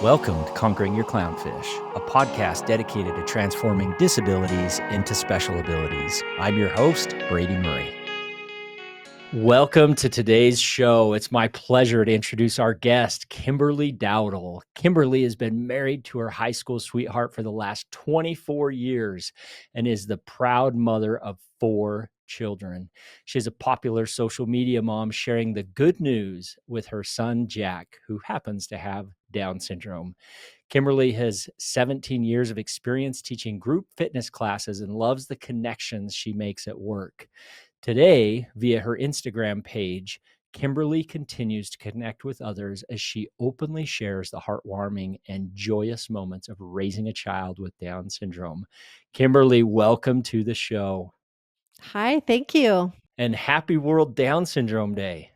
Welcome to Conquering Your Clownfish, a podcast dedicated to transforming disabilities into special abilities. I'm your host, Brady Murray. Welcome to today's show. It's my pleasure to introduce our guest, Kimberly Dowdell. Kimberly has been married to her high school sweetheart for the last 24 years and is the proud mother of 4 children. She's a popular social media mom sharing the good news with her son, Jack, who happens to have Down syndrome. Kimberly has 17 years of experience teaching group fitness classes and loves the connections she makes at work. Today, via her Instagram page, Kimberly continues to connect with others as she openly shares the heartwarming and joyous moments of raising a child with Down syndrome. Kimberly, welcome to the show. Hi, thank you. And happy World Down Syndrome Day.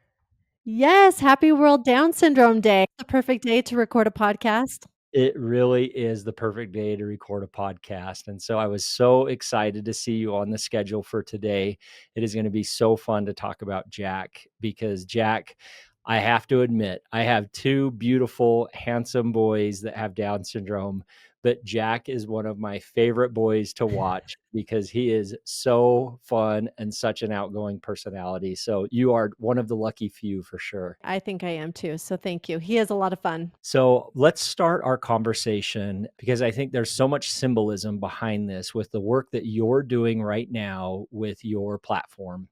Yes, happy World Down Syndrome Day. The perfect day to record a podcast. It really is the perfect day to record a podcast. And so I was so excited to see you on the schedule for today. It is going to be so fun to talk about Jack because Jack, I have to admit, I have 2 beautiful, handsome boys that have Down syndrome, but Jack is one of my favorite boys to watch because he is so fun and such an outgoing personality. So you are one of the lucky few for sure. I think I am too. So thank you. He is a lot of fun. So let's start our conversation because I think there's so much symbolism behind this with the work that you're doing right now with your platform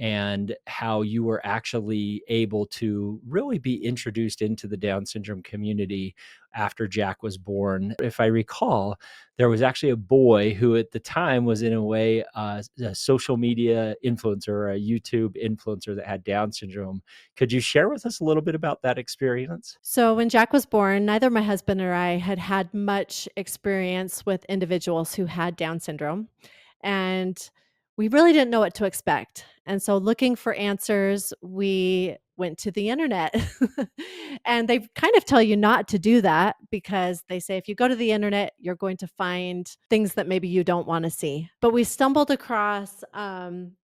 and how you were actually able to really be introduced into the Down syndrome community after Jack was born. If I recall, there was actually a boy who at the time was in a way a social media influencer, a YouTube influencer that had Down syndrome. Could you share with us a little bit about that experience? So when Jack was born, neither my husband or I had had much experience with individuals who had Down syndrome. And we really didn't know what to expect. And so looking for answers, we went to the internet. And they kind of tell you not to do that because they say if you go to the internet, you're going to find things that maybe you don't want to see. But we stumbled across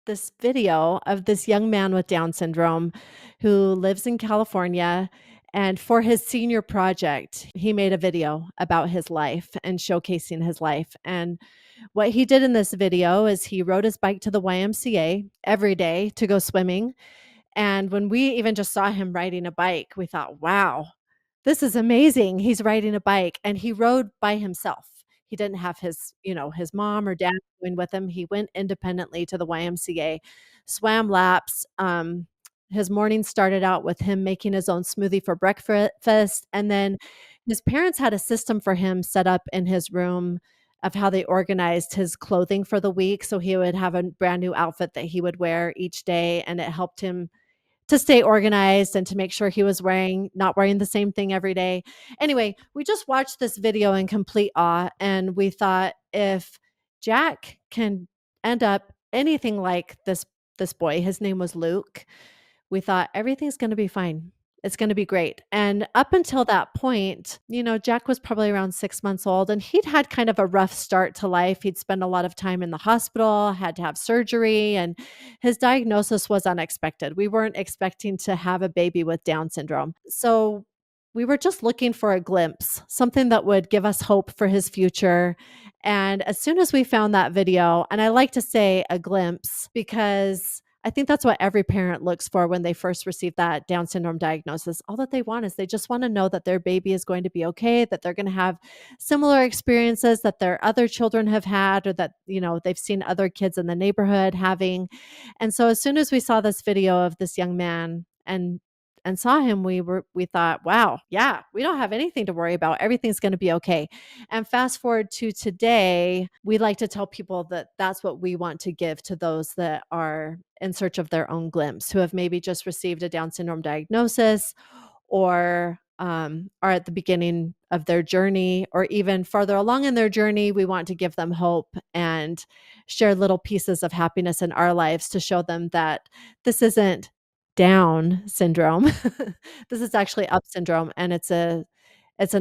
this video of this young man with Down syndrome who lives in California. And for his senior project, he made a video about his life and showcasing his life. And what he did in this video is he rode his bike to the YMCA every day to go swimming. And when we even just saw him riding a bike, we thought, wow, this is amazing. He's riding a bike and he rode by himself. He didn't have his mom or dad going with him. He went independently to the YMCA, swam laps. His morning started out with him making his own smoothie for breakfast. And then his parents had a system for him set up in his room of how they organized his clothing for the week. So he would have a brand new outfit that he would wear each day. And it helped him to stay organized and to make sure he was not wearing the same thing every day. Anyway, we just watched this video in complete awe. And we thought if Jack can end up anything like this boy, his name was Luke, we thought everything's going to be fine. It's going to be great. And up until that point, Jack was probably around 6 months old and he'd had kind of a rough start to life. He'd spent a lot of time in the hospital, had to have surgery, and his diagnosis was unexpected. We weren't expecting to have a baby with Down syndrome. So we were just looking for a glimpse, something that would give us hope for his future. And as soon as we found that video, and I like to say a glimpse because I think that's what every parent looks for when they first receive that Down syndrome diagnosis. All that they want is they just want to know that their baby is going to be okay, that they're going to have similar experiences that their other children have had, or that, they've seen other kids in the neighborhood having. And so as soon as we saw this video of this young man and saw him, we thought, wow, yeah, we don't have anything to worry about. Everything's going to be okay. And fast forward to today, we like to tell people that that's what we want to give to those that are in search of their own glimpse, who have maybe just received a Down syndrome diagnosis or are at the beginning of their journey or even farther along in their journey. We want to give them hope and share little pieces of happiness in our lives to show them that this isn't Down syndrome. This is actually up syndrome, and it's an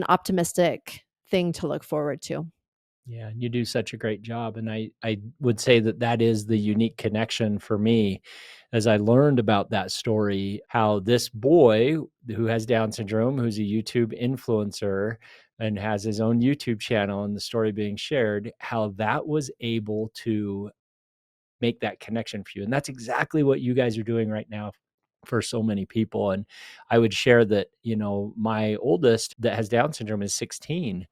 optimistic thing to look forward to. Yeah, you do such a great job, and I would say that that is the unique connection for me as I learned about that story, how this boy who has Down syndrome, who's a YouTube influencer and has his own YouTube channel and the story being shared, how that was able to make that connection for you. And that's exactly what you guys are doing right now for so many people. And I would share that, my oldest that has Down syndrome is 16. Mm.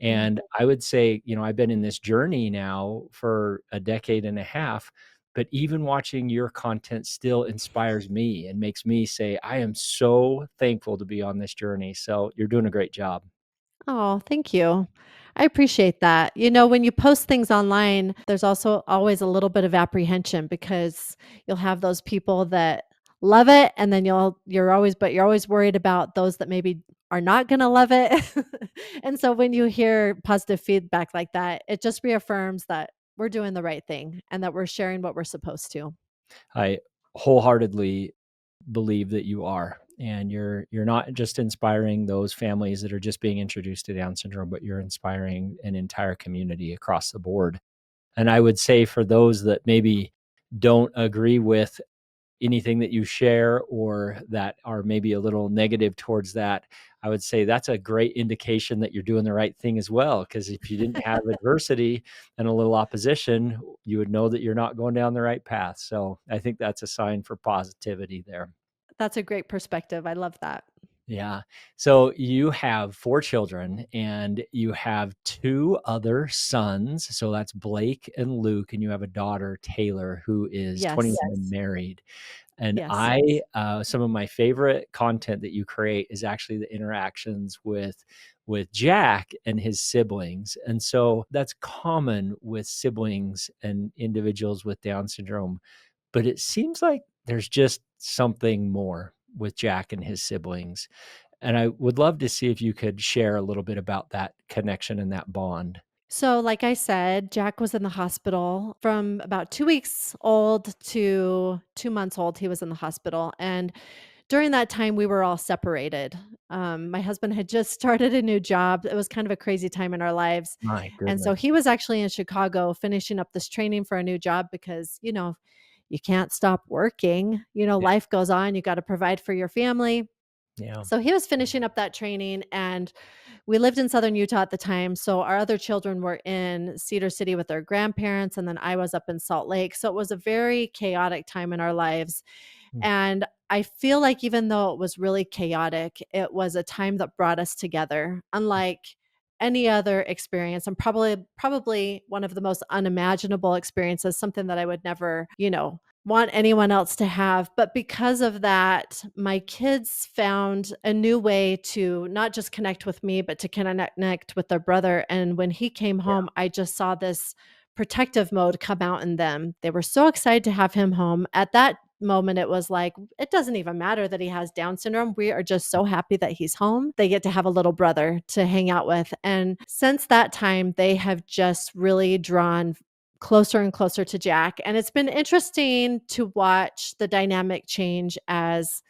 And I would say, I've been in this journey now for a decade and a half. But even watching your content still inspires me and makes me say, I am so thankful to be on this journey. So you're doing a great job. Oh, thank you. I appreciate that. When you post things online, there's also always a little bit of apprehension because you'll have those people that love it and then you're always worried about those that maybe are not going to love it. And so when you hear positive feedback like that, it just reaffirms that we're doing the right thing and that we're sharing what we're supposed to. I wholeheartedly believe that you are, and you're not just inspiring those families that are just being introduced to Down syndrome, but you're inspiring an entire community across the board. And I would say for those that maybe don't agree with anything that you share or that are maybe a little negative towards that, I would say that's a great indication that you're doing the right thing as well. Because if you didn't have adversity and a little opposition, you would know that you're not going down the right path. So I think that's a sign for positivity there. That's a great perspective. I love that. Yeah. So you have 4 children and you have 2 other sons. So that's Blake and Luke, and you have a daughter, Taylor, who is 21 Yes. and married. And Yes. I some of my favorite content that you create is actually the interactions with Jack and his siblings. And so that's common with siblings and individuals with Down syndrome, but it seems like there's just something more with Jack and his siblings. And I would love to see if you could share a little bit about that connection and that bond. So, like I said, Jack was in the hospital from about 2 weeks old to 2 months old. He was in the hospital. And during that time, we were all separated. My husband had just started a new job. It was kind of a crazy time in our lives. My And so goodness. he was actually in Chicago finishing up this training for a new job because, you can't stop working. Yeah. Life goes on. You got to provide for your family. Yeah. So he was finishing up that training, and we lived in Southern Utah at the time. So our other children were in Cedar City with their grandparents, and then I was up in Salt Lake. So it was a very chaotic time in our lives. Mm. And I feel like even though it was really chaotic, it was a time that brought us together, unlike any other experience, and probably one of the most unimaginable experiences, something that I would never, want anyone else to have. But because of that, my kids found a new way to not just connect with me, but to connect with their brother. And when he came Yeah. home, I just saw this protective mode come out in them. They were so excited to have him home. At that moment, it was like, it doesn't even matter that he has Down syndrome. We are just so happy that he's home. They get to have a little brother to hang out with. And since that time, they have just really drawn closer and closer to Jack. And it's been interesting to watch the dynamic change as,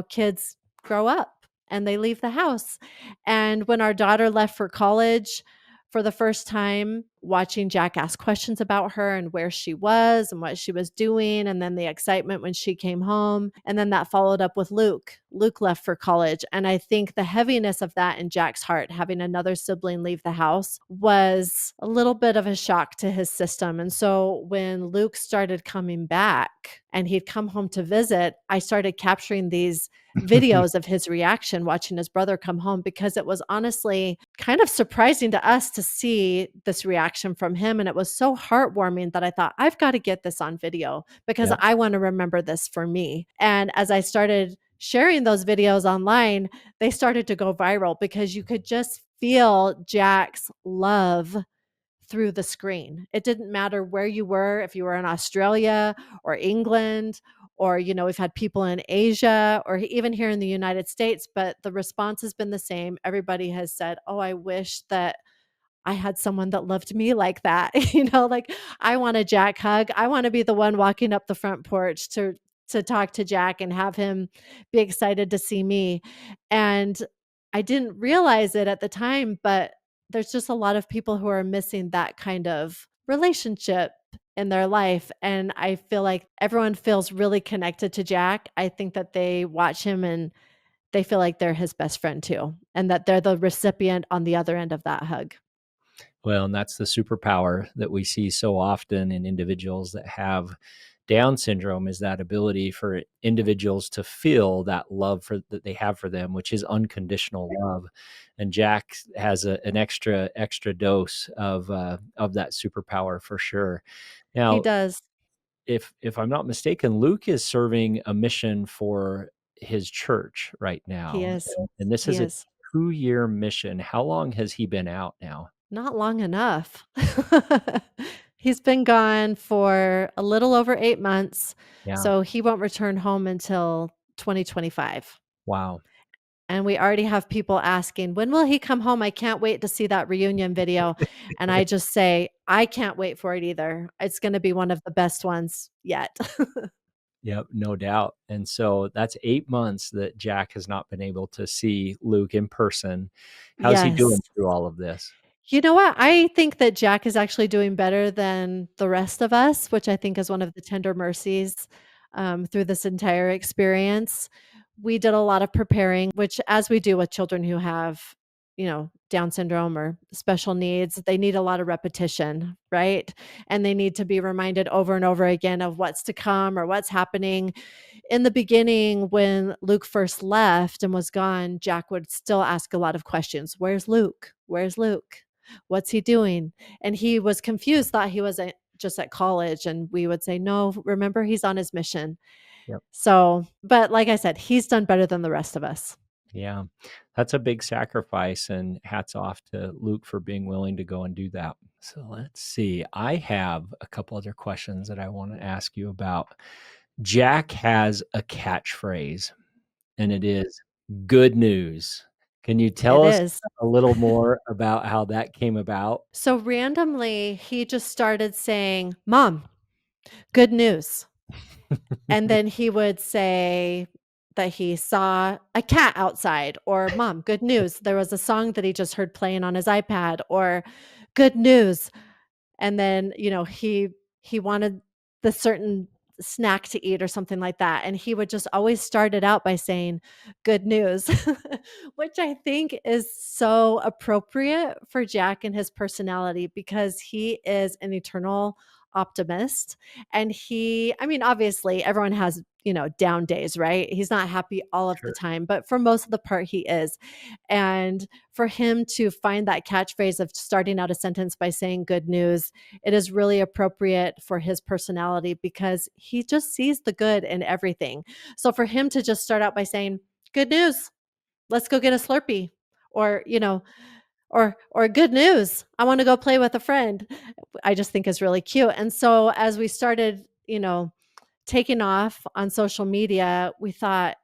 kids grow up and they leave the house. And when our daughter left for college, for the first time, watching Jack ask questions about her and where she was and what she was doing, and then the excitement when she came home. And then that followed up with Luke. Luke left for college. And I think the heaviness of that in Jack's heart, having another sibling leave the house, was a little bit of a shock to his system. And so when Luke started coming back and he'd come home to visit, I started capturing these videos of his reaction watching his brother come home, because it was honestly kind of surprising to us to see this reaction from him. And it was so heartwarming that I thought, I've got to get this on video because Yeah. I want to remember this for me. And as I started sharing those videos online, they started to go viral because you could just feel Jack's love through the screen. It didn't matter where you were, if you were in Australia or England, or, we've had people in Asia or even here in the United States, but the response has been the same. Everybody has said, oh, I wish that I had someone that loved me like that. Like, I want a Jack hug. I want to be the one walking up the front porch to talk to Jack and have him be excited to see me. And I didn't realize it at the time, but there's just a lot of people who are missing that kind of relationship in their life, and I feel like everyone feels really connected to Jack. I think that they watch him and they feel like they're his best friend too, and that they're the recipient on the other end of that hug. Well, and that's the superpower that we see so often in individuals that have Down syndrome, is that ability for individuals to feel that love that they have for them, which is unconditional love. And Jack has an extra dose of that superpower for sure. He Now, does. if I'm not mistaken, Luke is serving a mission for his church right He now, is. and this He is a is. 2-year mission. How long has he been out now? Not long enough. He's been gone for a little over 8 months, Yeah. so he won't return home until 2025. Wow. And we already have people asking, "When will he come home? I can't wait to see that reunion video." And I just say, "I can't wait for it either. It's gonna be one of the best ones yet." Yep, no doubt. And so that's 8 months that Jack has not been able to see Luke in person. How's he Yes. doing through all of this? You know what? I think that Jack is actually doing better than the rest of us, which I think is one of the tender mercies, through this entire experience. We did a lot of preparing, which as we do with children who have, Down syndrome or special needs, they need a lot of repetition, right? And they need to be reminded over and over again of what's to come or what's happening. In the beginning, when Luke first left and was gone, Jack would still ask a lot of questions. Where's Luke? Where's Luke? What's he doing? And he was confused, thought he was just at college. And we would say, no, remember, he's on his mission. Yep. So, but like I said, he's done better than the rest of us. Yeah. That's a big sacrifice, and hats off to Luke for being willing to go and do that. So let's see. I have a couple other questions that I want to ask you about. Jack has a catchphrase, and it is good news. Can you It tell us is. a little more about how that came about? So randomly, he just started saying, Mom, good news. And then he would say that he saw a cat outside, or Mom, good news. There was a song that he just heard playing on his iPad, or good news. And then, he wanted the certain snack to eat or something like that, and he would just always start it out by saying, "Good news," which I think is so appropriate for Jack and his personality because he is an eternal optimist, and I mean, obviously, everyone has, down days, right? He's not happy all of the Sure. time, but for most of the part, he is. And for him to find that catchphrase of starting out a sentence by saying good news, it is really appropriate for his personality because he just sees the good in everything. So for him to just start out by saying, good news, let's go get a Slurpee, or, or good news, I want to go play with a friend, I just think is really cute. And so as we started, taking off on social media, we thought,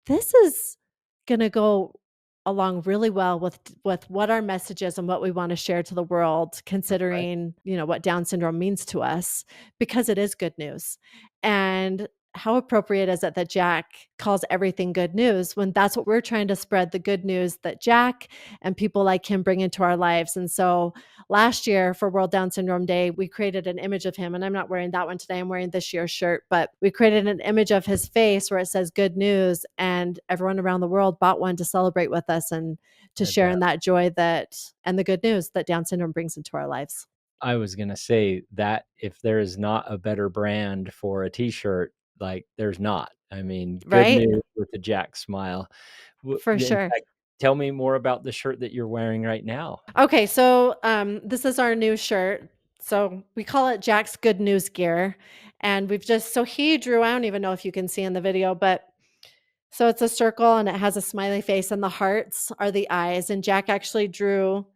this is going to go along really well with what our message is and what we want to share to the world, Right. considering, what Down syndrome means to us, because it is good news. And how appropriate is it that Jack calls everything good news when that's what we're trying to spread, the good news that Jack and people like him bring into our lives. And so last year for World Down Syndrome Day, we created an image of him, and I'm not wearing that one today. I'm wearing this year's shirt, but we created an image of his face where it says good news, and everyone around the world bought one to celebrate with us and to I share in bet. that joy and the good news that Down syndrome brings into our lives. I was gonna say that if there is not a better brand for a T-shirt, like, there's not. I mean, good Right? news with a Jack smile. For In sure. fact, tell me more about the shirt that you're wearing right now. Okay, so this is our new shirt. So we call it Jack's Good News Gear. And he drew, I don't even know if you can see in the video, but so it's a circle and it has a smiley face, and the hearts are the eyes. And Jack actually drew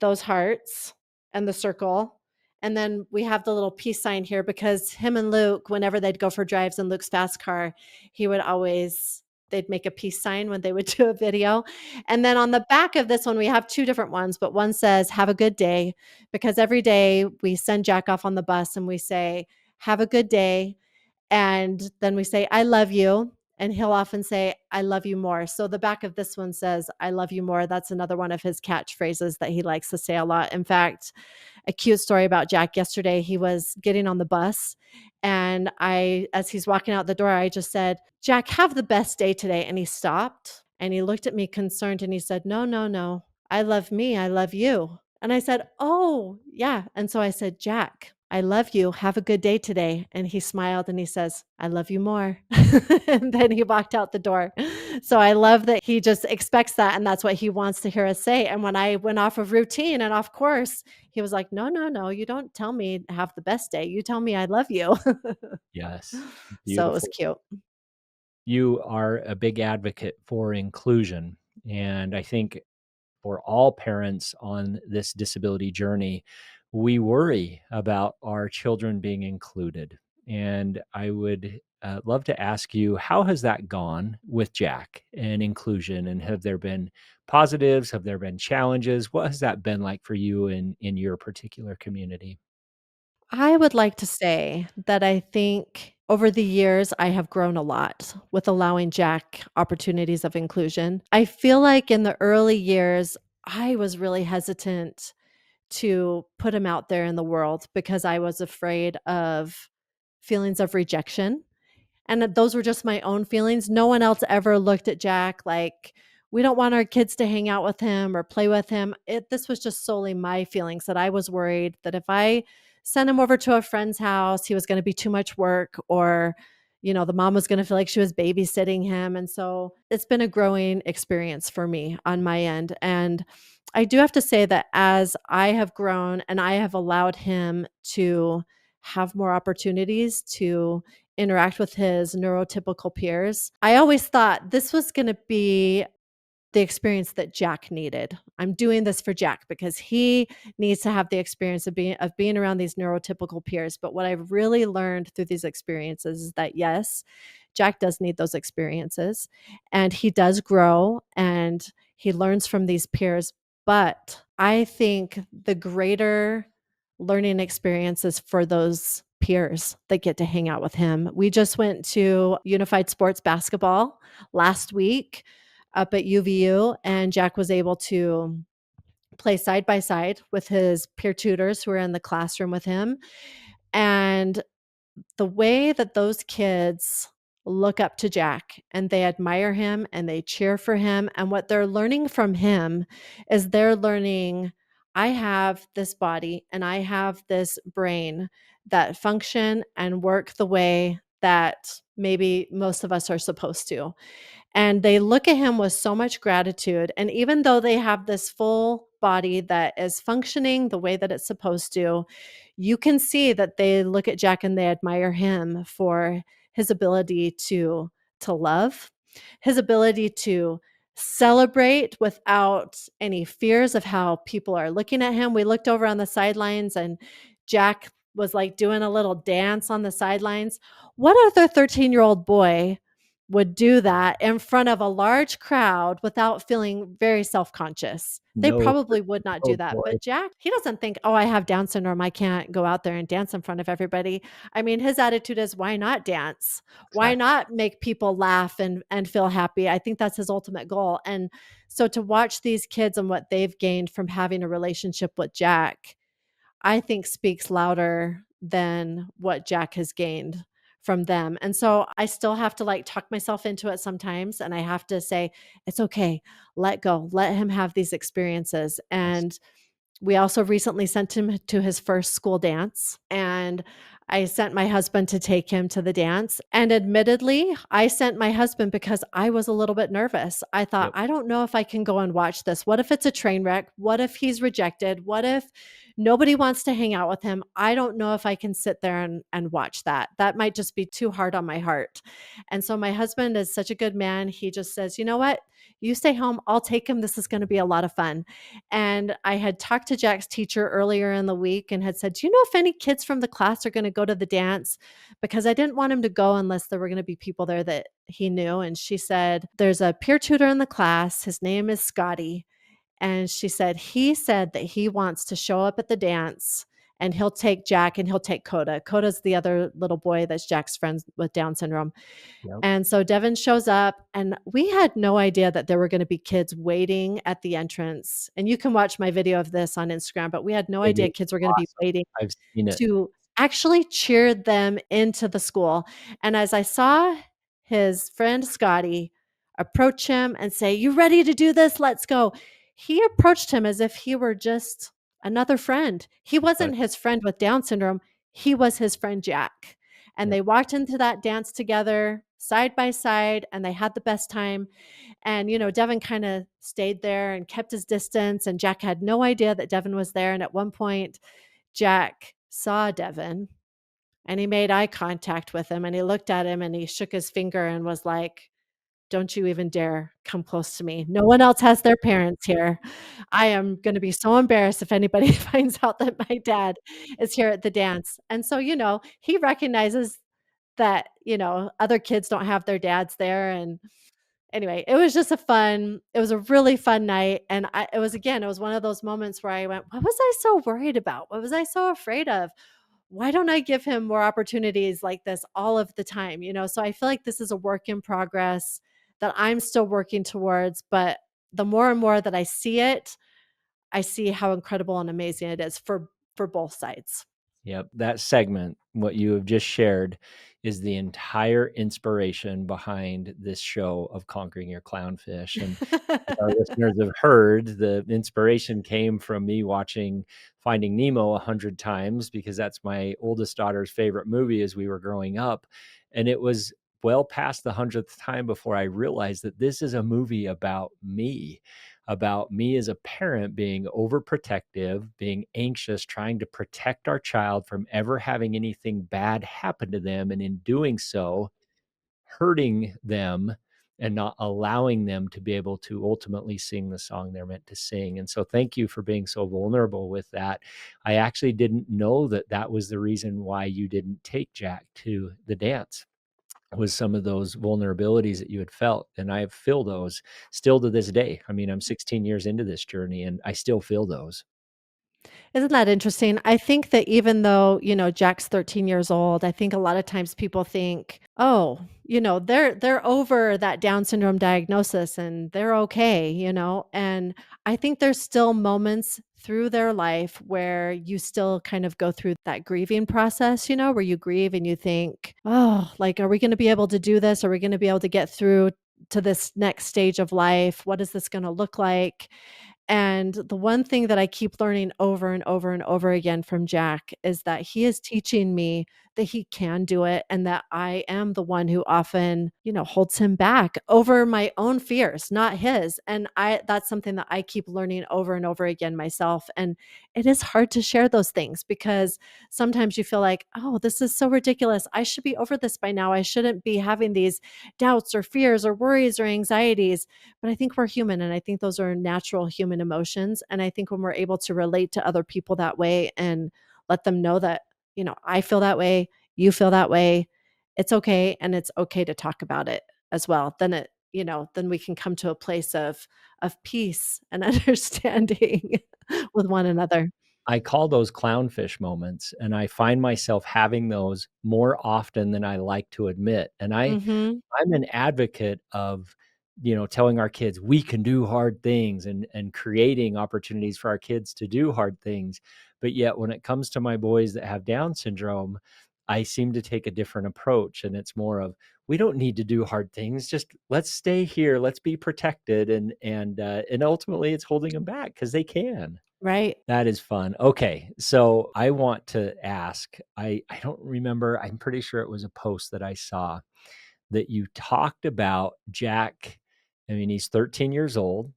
those hearts and the circle. And then we have the little peace sign here because him and Luke, whenever they'd go for drives in Luke's fast car, they'd make a peace sign when they would do a video. And then on the back of this one, we have two different ones, but one says, have a good day, because every day we send Jack off on the bus and we say, have a good day. And then we say, I love you. and he'll often say, "I love you more." So the back of this one says, "I love you more." That's another one of his catchphrases that he likes to say a lot. In fact, a cute story about Jack yesterday, he was getting on the bus, and as he's walking out the door, I just said, "Jack, have the best day today." And he stopped and he looked at me concerned and he said, "No, no, no. I love me. I love you." And I said, "Oh, yeah." And so I said, "Jack, I love you. Have a good day today." And he smiled and he says, "I love you more." And then he walked out the door. So I love that he just expects that. And that's what he wants to hear us say. And when I went off of routine and off course, he was like, "No, no, no. You don't tell me have the best day. You tell me I love you." Yes. So it was Beautiful. cute. You are a big advocate for inclusion. And I think for all parents on this disability journey, we worry about our children being included. And I would love to ask you, how has that gone with Jack and inclusion? And have there been positives? Have there been challenges? What has that been like for you in your particular community? I would like to say that I think over the years, I have grown a lot with allowing Jack opportunities of inclusion. I feel like in the early years, I was really hesitant to put him out there in the world because I was afraid of feelings of rejection. And those were just my own feelings. No one else ever looked at Jack like, "We don't want our kids to hang out with him or play with him." This was just solely my feelings that I was worried that if I sent him over to a friend's house, he was going to be too much work, or the mom was going to feel like she was babysitting him. And so it's been a growing experience for me on my end. And I do have to say that as I have grown and I have allowed him to have more opportunities to interact with his neurotypical peers, I always thought this was going to be the experience that Jack needed. I'm doing this for Jack because he needs to have the experience of being around these neurotypical peers. But what I've really learned through these experiences is that yes, Jack does need those experiences and he does grow and he learns from these peers. But I think the greater learning experiences for those peers that get to hang out with him. We just went to Unified Sports Basketball last week up at UVU, and Jack was able to play side by side with his peer tutors who were in the classroom with him. And the way that those kids look up to Jack and they admire him and they cheer for him, and what they're learning from him is they're learning, I have this body and I have this brain that function and work the way that maybe most of us are supposed to. And they look at him with so much gratitude. And even though they have this full body that is functioning the way that it's supposed to, you can see that they look at Jack and they admire him for his ability to love, his ability to celebrate without any fears of how people are looking at him. We looked over on the sidelines and Jack was like doing a little dance on the sidelines. What other 13-year-old boy would do that in front of a large crowd without feeling very self-conscious? They No, probably would not do oh that. boy, But Jack, he doesn't think, "Oh, I have Down syndrome. I can't go out there and dance in front of everybody." I mean, his attitude is, why not dance? Why exactly. not make people laugh and feel happy? I think that's his ultimate goal. And so to watch these kids and what they've gained from having a relationship with Jack, I think speaks louder than what Jack has gained from them. And so I still have to like talk myself into it sometimes. And I have to say, it's okay. Let go. Let him have these experiences. Yes. And we also recently sent him to his first school dance, and I sent my husband to take him to the dance. And admittedly, I sent my husband because I was a little bit nervous. I thought, Yep. I don't know if I can go and watch this. What if it's a train wreck? What if he's rejected? What if nobody wants to hang out with him? I don't know if I can sit there and watch that. That might just be too hard on my heart. And so my husband is such a good man. He just says, "You know what? You stay home. I'll take him. This is going to be a lot of fun." And I had talked to Jack's teacher earlier in the week and had said, "Do you know if any kids from the class are going to go to the dance?" Because I didn't want him to go unless there were going to be people there that he knew. And she said, "There's a peer tutor in the class. His name is Scotty." And she said, "He said that he wants to show up at the dance and he'll take Jack and he'll take Coda. Coda's the other little boy that's Jack's friend with Down syndrome. Yep. And so Devin shows up, and we had no idea that there were going to be kids waiting at the entrance. And you can watch my video of this on Instagram, but we had no It idea is kids were going to be awesome. waiting I've seen it. to actually cheer them into the school. And as I saw his friend Scotty approach him and say, "You ready to do this? Let's go." He approached him as if he were just another friend. He But wasn't his friend with Down syndrome, he was his friend Jack. And yep. they walked into that dance together side by side, and they had the best time. And, Devin kind of stayed there and kept his distance, and Jack had no idea that Devin was there. And at one point, Jack saw Devin and he made eye contact with him, and he looked at him and he shook his finger and was like, "Don't you even dare come close to me. No one else has their parents here. I am going to be so embarrassed if anybody finds out that my dad is here at the dance." And so, he recognizes that, other kids don't have their dads there. And anyway, it was a really fun night. And it was one of those moments where I went, what was I so worried about? What was I so afraid of? Why don't I give him more opportunities like this all of the time? So I feel like this is a work in progress that I'm still working towards. But the more and more that I see it, I see how incredible and amazing it is for both sides. Yep. That segment, what you have just shared, is the entire inspiration behind this show of Conquering Your Clownfish. And as our listeners have heard, the inspiration came from me watching Finding Nemo 100 times because that's my oldest daughter's favorite movie as we were growing up. And it was well past the 100th time before I realized that this is a movie about me as a parent being overprotective, being anxious, trying to protect our child from ever having anything bad happen to them. And in doing so, hurting them and not allowing them to be able to ultimately sing the song they're meant to sing. And so thank you for being so vulnerable with that. I actually didn't know that that was the reason why you didn't take Jack to the dance, was some of those vulnerabilities that you had felt. And I feel those still to this day. I mean, I'm 16 years into this journey and I still feel those. Isn't that interesting? I think that even though, Jack's 13 years old, I think a lot of times people think, "Oh, they're over that Down syndrome diagnosis and they're okay," And I think there's still moments through their life where you still kind of go through that grieving process, where you grieve and you think, "Oh, like, are we going to be able to do this? Are we going to be able to get through to this next stage of life? What is this going to look like?" And the one thing that I keep learning over and over and over again from Jack is that he is teaching me that he can do it, and that I am the one who often, holds him back over my own fears, not his. And that's something that I keep learning over and over again myself. And it is hard to share those things because sometimes you feel like, "Oh, this is so ridiculous. I should be over this by now. I shouldn't be having these doubts or fears or worries or anxieties." But I think we're human, and I think those are natural human emotions. And I think when we're able to relate to other people that way and let them know that, I feel that way, you feel that way, it's okay. And it's okay to talk about it as well. Then we can come to a place of peace and understanding with one another. I call those clownfish moments, and I find myself having those more often than I like to admit. And Mhm. I'm an advocate of, telling our kids we can do hard things and creating opportunities for our kids to do hard things. But yet when it comes to my boys that have Down syndrome, I seem to take a different approach. And it's more of, we don't need to do hard things. Just let's stay here. Let's be protected. And ultimately it's holding them back because they can. Right. That is fun. Okay, so I want to ask, I don't remember, I'm pretty sure it was a post that I saw that you talked about Jack. I mean, he's 13 years old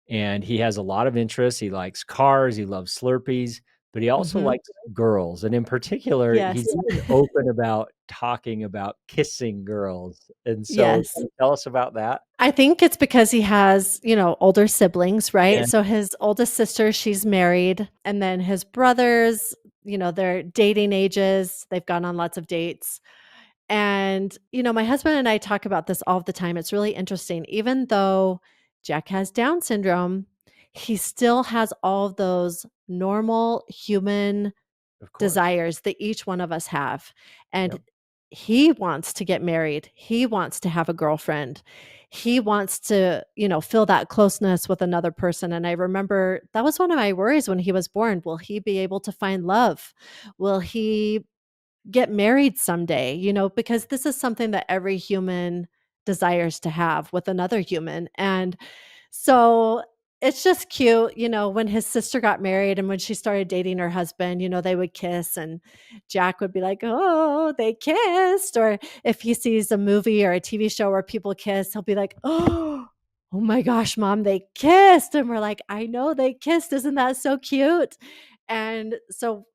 and he has a lot of interests. He likes cars, he loves Slurpees, but he also Mhm. likes girls. And in particular, he's Yes. even open about talking about kissing girls. And so can Yes. you tell us about that? I think it's because he has, older siblings, Yeah. right? So his oldest sister, she's married, and then his brothers, they're dating ages. They've gone on lots of dates. And, my husband and I talk about this all the time. It's really interesting. Even though Jack has Down syndrome, he still has all of those normal human Of course. desires that each one of us have. And Yep. he wants to get married. He wants to have a girlfriend. He wants to, feel that closeness with another person. And I remember that was one of my worries when he was born. Will he be able to find love? Will he get married someday? Because this is something that every human desires to have with another human. And so it's just cute, when his sister got married and when she started dating her husband, they would kiss and Jack would be like, "Oh, they kissed." Or if he sees a movie or a TV show where people kiss, he'll be like, "Oh my gosh, mom, they kissed." And we're like, "I know they kissed. Isn't that so cute?" And so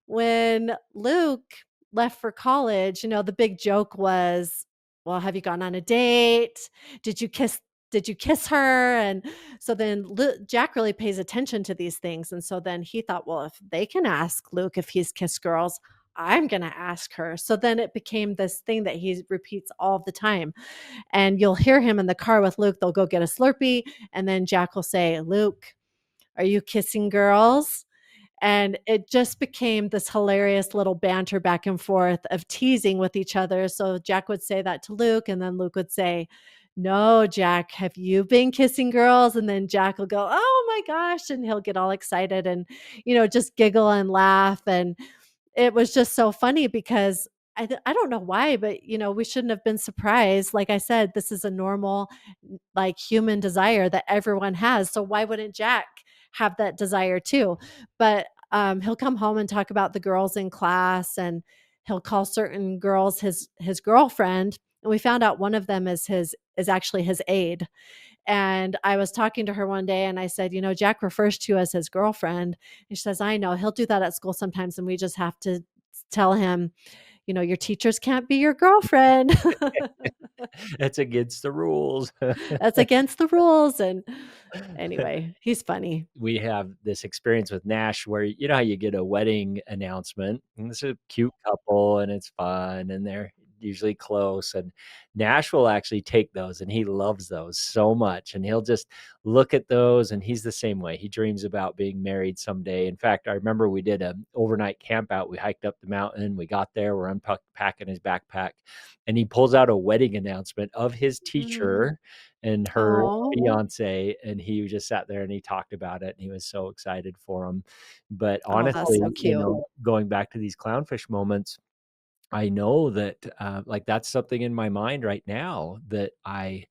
when Luke left for college, the big joke was, "Well, have you gone on a date? Did you kiss did you kiss her?" And so then Jack really pays attention to these things. And so then he thought, well, if they can ask Luke if he's kissed girls, I'm going to ask her. So then it became this thing that he repeats all the time. And you'll hear him in the car with Luke. They'll go get a Slurpee. And then Jack will say, "Luke, are you kissing girls?" And it just became this hilarious little banter back and forth of teasing with each other. So Jack would say that to Luke, and then Luke would say, "No, Jack, have you been kissing girls?" And then Jack will go, "Oh my gosh." And he'll get all excited and, just giggle and laugh. And it was just so funny because I don't know why, but, we shouldn't have been surprised. Like I said, this is a normal, like, human desire that everyone has. So why wouldn't Jack have that desire too? But, he'll come home and talk about the girls in class, and he'll call certain girls his girlfriend, and we found out one of them is actually his aide. And I was talking to her one day and I said, "Jack refers to you as his girlfriend." And she says, "I know. He'll do that at school sometimes. And we just have to tell him, your teachers can't be your girlfriend." That's against the rules. That's against the rules. And anyway, he's funny. We have this experience with Nash where you know how you get a wedding announcement, and it's a cute couple and it's fun and they're usually close, and Nash will actually take those and he loves those so much, and he'll just look at those, and he's the same way. He dreams about being married someday. In fact, I remember we did an overnight camp out. We hiked up the mountain, we got there, we're unpacking his backpack, and he pulls out a wedding announcement of his Mhm. teacher and her Oh, fiance, and he just sat there and he talked about it and he was so excited for him. But oh, that's honestly, so cute. going back to these clownfish moments, I know that like that's something in my mind right now that I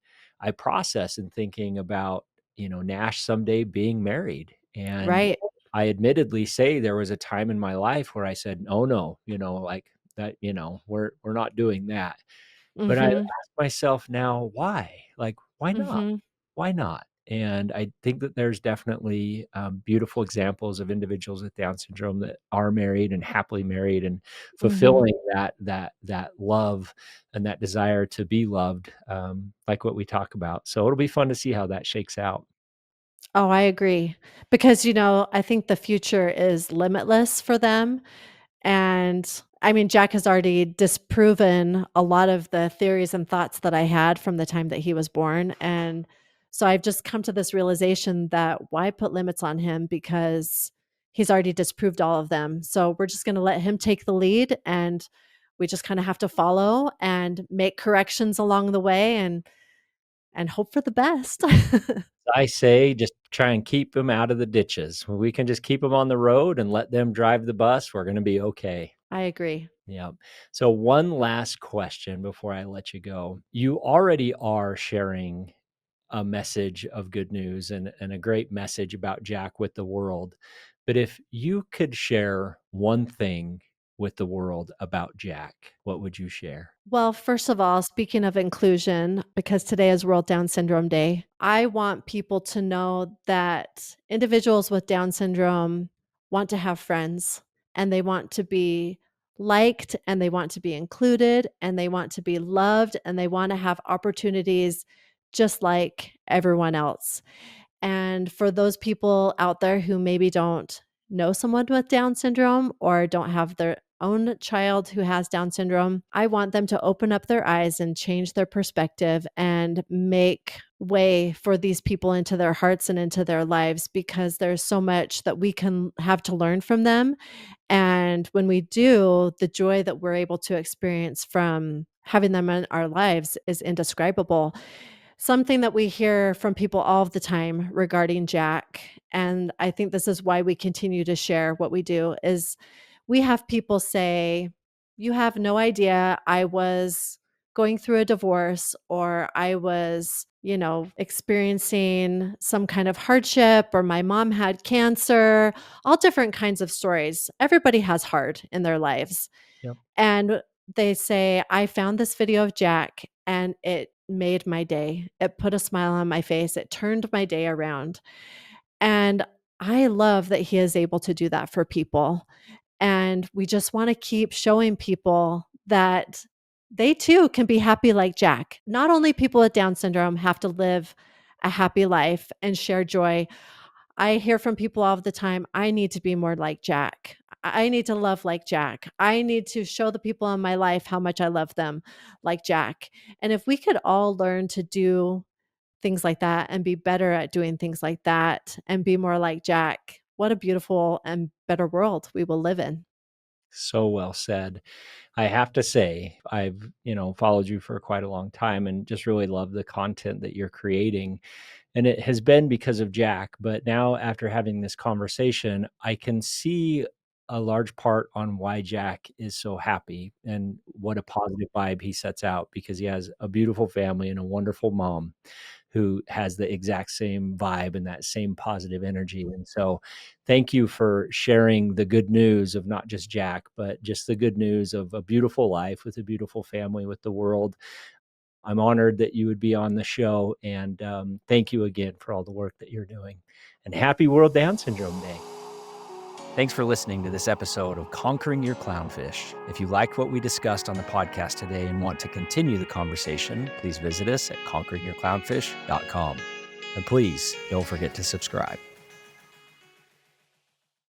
process in thinking about, Nash someday being married. And Right. I admittedly say there was a time in my life where I said, "Oh no, like that, we're not doing that." But I Mhm. ask myself now, why? Like, why not? Mhm. Why not? And I think that there's definitely beautiful examples of individuals with Down syndrome that are married and happily married and Mhm. fulfilling that love and that desire to be loved, like what we talk about. So it'll be fun to see how that shakes out. Oh, I agree. Because, I think the future is limitless for them. And I mean, Jack has already disproven a lot of the theories and thoughts that I had from the time that he was born. And so I've just come to this realization that why put limits on him, because he's already disproved all of them. So we're just going to let him take the lead, and we just kind of have to follow and make corrections along the way, and hope for the best. I say just try and keep them out of the ditches. When we can just keep them on the road and let them drive the bus, we're going to be okay. I agree. Yeah. So one last question before I let you go. You already are sharing a message of good news and a great message about Jack with the world. But if you could share one thing with the world about Jack, what would you share? Well, first of all, speaking of inclusion, because today is World Down Syndrome Day, I want people to know that individuals with Down syndrome want to have friends, and they want to be liked, and they want to be included, and they want to be loved, and they want to have opportunities just like everyone else. And for those people out there who maybe don't know someone with Down syndrome or don't have their own child who has Down syndrome, I want them to open up their eyes and change their perspective and make way for these people into their hearts and into their lives, because there's so much that we can have to learn from them. And when we do, the joy that we're able to experience from having them in our lives is indescribable. Something that we hear from people all the time regarding Jack, and I think this is why we continue to share what we do, is we have people say, "You have no idea, I was going through a divorce, or I was, experiencing some kind of hardship, or my mom had cancer," all different kinds of stories. Everybody has hard in their lives. Yep. And they say, "I found this video of Jack and it made my day. It put a smile on my face. It turned my day around." And I love that he is able to do that for people. And we just want to keep showing people that they too can be happy like Jack. Not only people with Down syndrome have to live a happy life and share joy. I hear from people all the time, "I need to be more like Jack. I need to love like Jack. I need to show the people in my life how much I love them like Jack." And if we could all learn to do things like that and be better at doing things like that and be more like Jack, what a beautiful and better world we will live in. So well said. I have to say, I've, followed you for quite a long time and just really love the content that you're creating. And it has been because of Jack. But now, after having this conversation, I can see a large part on why Jack is so happy and what a positive vibe he sets out, because he has a beautiful family and a wonderful mom who has the exact same vibe and that same positive energy. And so thank you for sharing the good news of not just Jack, but just the good news of a beautiful life with a beautiful family with the world. I'm honored that you would be on the show. And thank you again for all the work that you're doing. And happy World Down Syndrome Day. Thanks for listening to this episode of Conquering Your Clownfish. If you liked what we discussed on the podcast today and want to continue the conversation, please visit us at conqueringyourclownfish.com. And please don't forget to subscribe.